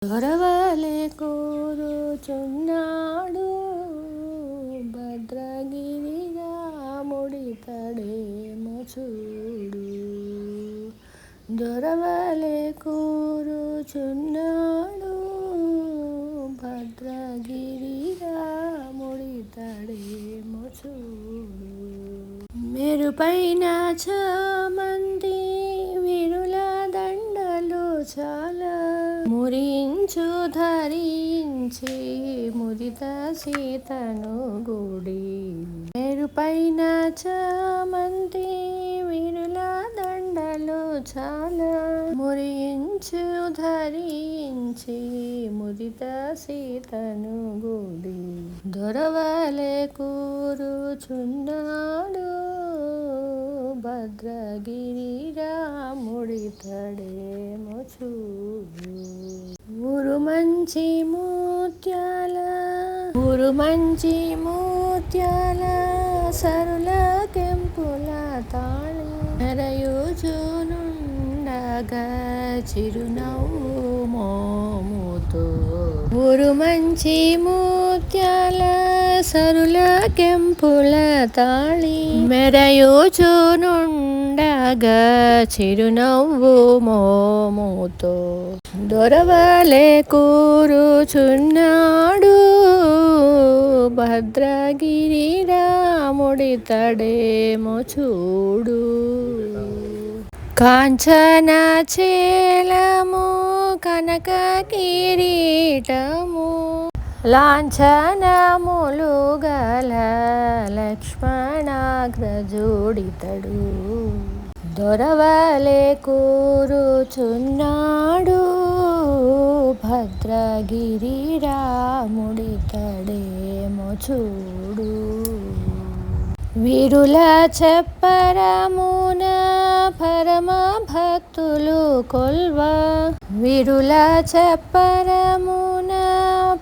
దొరవలె కోరుచున్నాడు భద్రగిరి రాముడితడేమో చూడు. దొరవలె కోరుచున్నాడు భద్రగిరి రాముడితడేమో చూడు. మెరుపైన చామంతి విరుల దండలు చాలా మురించు ధరించి ముదిత సీతను గుడి. మెరుపైన చామంతి విరుల దండలు చాలా మురించు ధరించి ముదిత సీతను గుడి. దొరవలె కూరుచున్నాడు భద్రగిరి రాముడితడేమో చూడు. ఉరుమంచి ముత్యాల సరుల కెంపుల తాళి మెరయుచునుండగా చిరునవ్వు మోముతో. ఉరుమంచి ముత్యాల సరుల కెంపుల తాళి మెరయుచునుండగా చిరునవ్వు మోముతో. దొరవలె కూరుచున్నాడు భద్రగిరి రాముడితడేమో చూడు. కాంచన చేలము కనక కిరీటము లాంఛనములు గల లక్ష్మణాగ్రజుడితడు. దొరవలె కూరుచున్నాడు భద్రగిరి రాముడితడేమో చూడు. వీరుల చెప్పరమున పరమ భక్తులు కొల్వ. వీరుల చెప్పరమున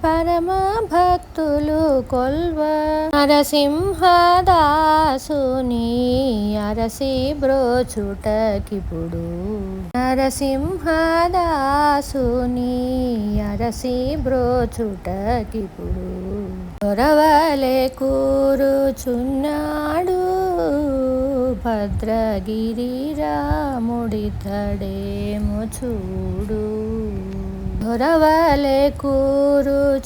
పరమ భక్తులు కొల్వ. నరసింహదాసుని అరసి బ్రోచుటకిప్పుడు. నరసింహదాసుని అరసి బ్రోచుటకిప్పుడు. దొరవలె కూరుచున్నాడు భద్రగిరి రాముడితడేమో చూడు. దొరవలె కూరుచున్నాడు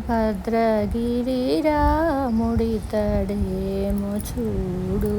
భద్రగిరి రాముడితడేమో చూడు.